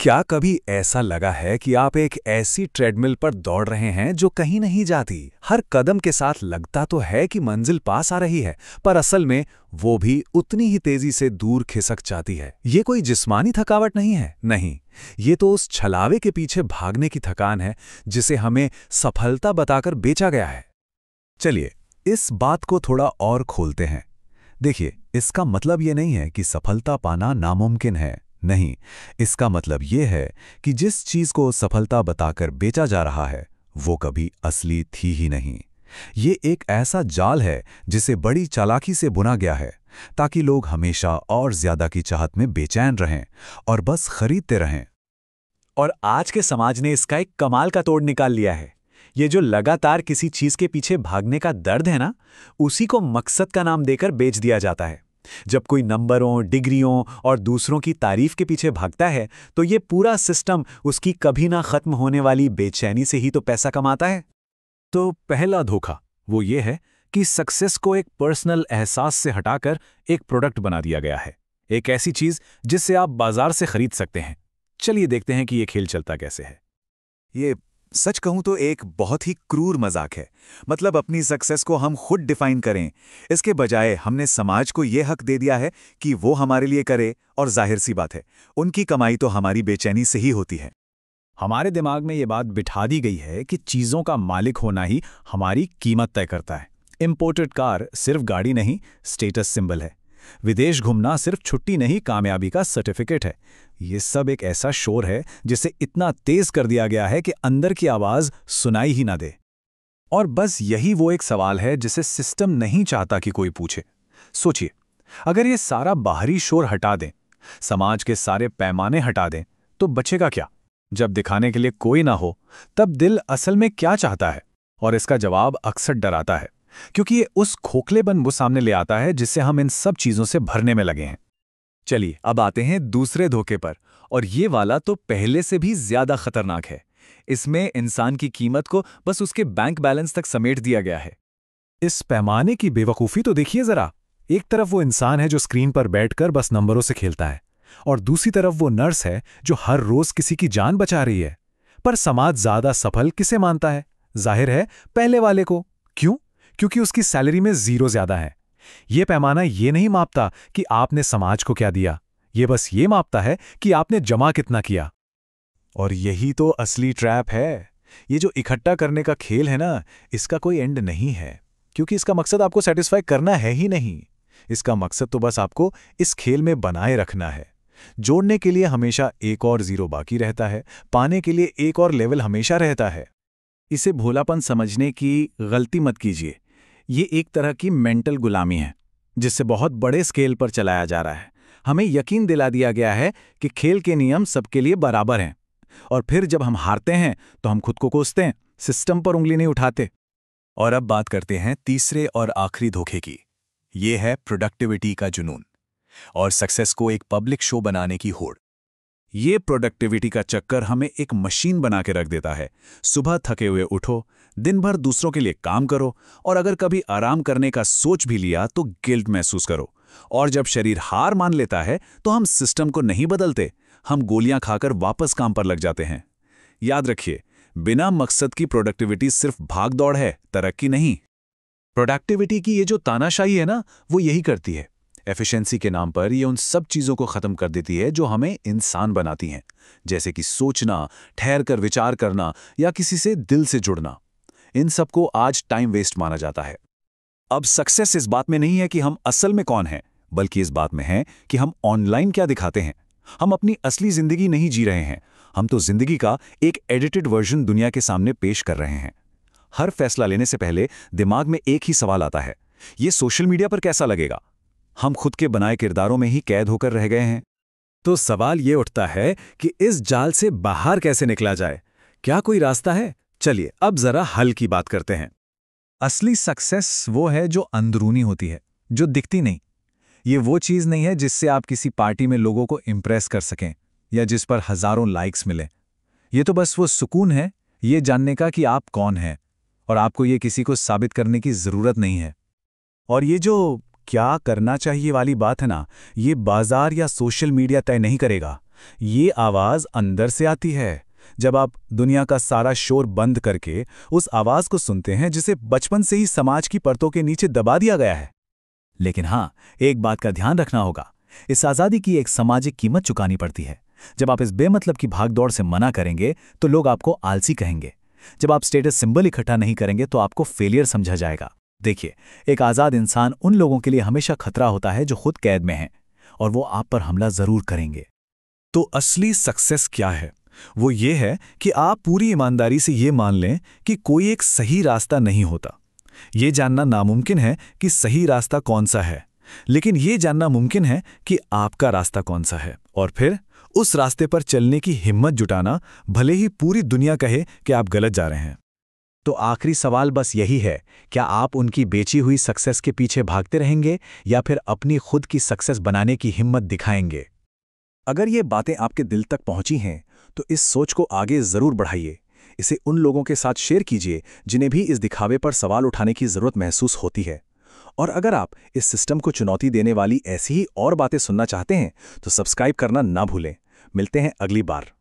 क्या कभी ऐसा लगा है कि आप एक ऐसी ट्रेडमिल पर दौड़ रहे हैं जो कहीं नहीं जाती? हर कदम के साथ लगता तो है कि मंजिल पास आ रही है, पर असल में वो भी उतनी ही तेजी से दूर खिसक जाती है। ये कोई जिस्मानी थकावट नहीं है, नहीं। ये तो उस छलावे के पीछे भागने की थकान है जिसे हमें सफलता बताकर बेचा गया है। चलिए, इस बात को थोड़ा और खोलते हैं। देखिए, इसका मतलब ये नहीं है कि सफलता पाना नामुमकिन है। नहीं, इसका मतलब ये है कि जिस चीज को सफलता बताकर बेचा जा रहा है वो कभी असली थी ही नहीं। ये एक ऐसा जाल है जिसे बड़ी चालाकी से बुना गया है ताकि लोग हमेशा और ज्यादा की चाहत में बेचैन रहें और बस खरीदते रहें। और आज के समाज ने इसका एक कमाल का तोड़ निकाल लिया है। ये जो लगातार किसी चीज के पीछे भागने का दर्द है ना, उसी को मकसद का नाम देकर बेच दिया जाता है। जब कोई नंबरों, डिग्रियों और दूसरों की तारीफ के पीछे भागता है तो ये पूरा सिस्टम उसकी कभी ना खत्म होने वाली बेचैनी से ही तो पैसा कमाता है। तो पहला धोखा वो ये है कि सक्सेस को एक पर्सनल एहसास से हटाकर एक प्रोडक्ट बना दिया गया है, एक ऐसी चीज जिससे आप बाजार से खरीद सकते हैं। चलिए देखते हैं कि ये खेल चलता कैसे है। ये सच कहूं तो एक बहुत ही क्रूर मजाक है। मतलब अपनी सक्सेस को हम खुद डिफाइन करें, इसके बजाय हमने समाज को यह हक दे दिया है कि वो हमारे लिए करे, और जाहिर सी बात है उनकी कमाई तो हमारी बेचैनी से ही होती है। हमारे दिमाग में ये बात बिठा दी गई है कि चीज़ों का मालिक होना ही हमारी कीमत तय करता है। इंपोर्टेड कार सिर्फ गाड़ी नहीं, स्टेटस सिंबल है। विदेश घूमना सिर्फ छुट्टी नहीं, कामयाबी का सर्टिफिकेट है। ये सब एक ऐसा शोर है जिसे इतना तेज कर दिया गया है कि अंदर की आवाज सुनाई ही ना दे। और बस यही वो एक सवाल है जिसे सिस्टम नहीं चाहता कि कोई पूछे। सोचिए, अगर ये सारा बाहरी शोर हटा दें, समाज के सारे पैमाने हटा दें, तो बचेगा क्या? जब दिखाने के लिए कोई ना हो, तब दिल असल में क्या चाहता है? और इसका जवाब अक्सर डराता है, क्योंकि ये उस खोखलेपन वो सामने ले आता है जिससे हम इन सब चीजों से भरने में लगे हैं। चलिए अब आते हैं दूसरे धोखे पर, और ये वाला तो पहले से भी ज्यादा खतरनाक है। इसमें इंसान की कीमत को बस उसके बैंक बैलेंस तक समेट दिया गया है। इस पैमाने की बेवकूफ़ी तो देखिए जरा। एक तरफ वो इंसान है जो स्क्रीन पर बैठकर बस नंबरों से खेलता है, और दूसरी तरफ वो नर्स है जो हर रोज किसी की जान बचा रही है। पर समाज ज्यादा सफल किसे मानता है? जाहिर है पहले वाले को। क्यों? क्योंकि उसकी सैलरी में जीरो ज्यादा है। ये पैमाना ये नहीं मापता कि आपने समाज को क्या दिया, ये बस ये मापता है कि आपने जमा कितना किया। और यही तो असली ट्रैप है। ये जो इकट्ठा करने का खेल है ना, इसका कोई एंड नहीं है, क्योंकि इसका मकसद आपको सेटिस्फाई करना है ही नहीं। इसका मकसद तो बस आपको इस खेल में बनाए रखना है। जोड़ने के लिए हमेशा एक और जीरो बाकी रहता है, पाने के लिए एक और लेवल हमेशा रहता है। इसे भोलापन समझने की गलती मत कीजिए। ये एक तरह की मेंटल गुलामी है जिससे बहुत बड़े स्केल पर चलाया जा रहा है। हमें यकीन दिला दिया गया है कि खेल के नियम सबके लिए बराबर हैं, और फिर जब हम हारते हैं तो हम खुद को कोसते हैं, सिस्टम पर उंगली नहीं उठाते। और अब बात करते हैं तीसरे और आखिरी धोखे की। ये है प्रोडक्टिविटी का जुनून और सक्सेस को एक पब्लिक शो बनाने की होड़। ये प्रोडक्टिविटी का चक्कर हमें एक मशीन बना के रख देता है। सुबह थके हुए उठो, दिन भर दूसरों के लिए काम करो, और अगर कभी आराम करने का सोच भी लिया तो गिल्ट महसूस करो। और जब शरीर हार मान लेता है तो हम सिस्टम को नहीं बदलते, हम गोलियां खाकर वापस काम पर लग जाते हैं। याद रखिए, बिना मकसद की प्रोडक्टिविटी सिर्फ भाग दौड़ है, तरक्की नहीं। प्रोडक्टिविटी की ये जो तानाशाही है ना, वो यही करती है। एफिशिएंसी के नाम पर ये उन सब चीज़ों को ख़त्म कर देती है जो हमें इंसान बनाती हैं, जैसे कि सोचना, ठहर कर विचार करना या किसी से दिल से जुड़ना। इन सबको आज टाइम वेस्ट माना जाता है। अब सक्सेस इस बात में नहीं है कि हम असल में कौन हैं, बल्कि इस बात में है कि हम ऑनलाइन क्या दिखाते हैं। हम अपनी असली ज़िंदगी नहीं जी रहे हैं, हम तो ज़िंदगी का एक एडिटेड वर्जन दुनिया के सामने पेश कर रहे हैं। हर फैसला लेने से पहले दिमाग में एक ही सवाल आता है, ये सोशल मीडिया पर कैसा लगेगा? हम खुद के बनाए किरदारों में ही कैद होकर रह गए हैं। तो सवाल ये उठता है कि इस जाल से बाहर कैसे निकला जाए? क्या कोई रास्ता है? चलिए अब जरा हल की बात करते हैं। असली सक्सेस वो है जो अंदरूनी होती है, जो दिखती नहीं। ये वो चीज़ नहीं है जिससे आप किसी पार्टी में लोगों को इम्प्रेस कर सकें या जिस पर हजारों लाइक्स मिले। ये तो बस वो सुकून है, ये जानने का कि आप कौन हैं, और आपको ये किसी को साबित करने की ज़रूरत नहीं है। और ये जो क्या करना चाहिए वाली बात है ना, ये बाजार या सोशल मीडिया तय नहीं करेगा। ये आवाज़ अंदर से आती है। जब आप दुनिया का सारा शोर बंद करके उस आवाज़ को सुनते हैं जिसे बचपन से ही समाज की परतों के नीचे दबा दिया गया है। लेकिन हाँ, एक बात का ध्यान रखना होगा, इस आज़ादी की एक सामाजिक कीमत चुकानी पड़ती है। जब आप इस बेमतलब की भागदौड़ से मना करेंगे तो लोग आपको आलसी कहेंगे। जब आप स्टेटस सिंबल इकट्ठा नहीं करेंगे तो आपको फेलियर समझा जाएगा। देखिए, एक आज़ाद इंसान उन लोगों के लिए हमेशा खतरा होता है जो खुद कैद में हैं, और वो आप पर हमला ज़रूर करेंगे। तो असली सक्सेस क्या है? वो ये है कि आप पूरी ईमानदारी से ये मान लें कि कोई एक सही रास्ता नहीं होता। ये जानना नामुमकिन है कि सही रास्ता कौन सा है, लेकिन ये जानना मुमकिन है कि आपका रास्ता कौन सा है, और फिर उस रास्ते पर चलने की हिम्मत जुटाना, भले ही पूरी दुनिया कहे कि आप गलत जा रहे हैं। तो आखिरी सवाल बस यही है, क्या आप उनकी बेची हुई सक्सेस के पीछे भागते रहेंगे या फिर अपनी खुद की सक्सेस बनाने की हिम्मत दिखाएंगे? अगर ये बातें आपके दिल तक पहुंची हैं तो इस सोच को आगे ज़रूर बढ़ाइए। इसे उन लोगों के साथ शेयर कीजिए जिन्हें भी इस दिखावे पर सवाल उठाने की ज़रूरत महसूस होती है। और अगर आप इस सिस्टम को चुनौती देने वाली ऐसी ही और बातें सुनना चाहते हैं तो सब्सक्राइब करना ना भूलें। मिलते हैं अगली बार।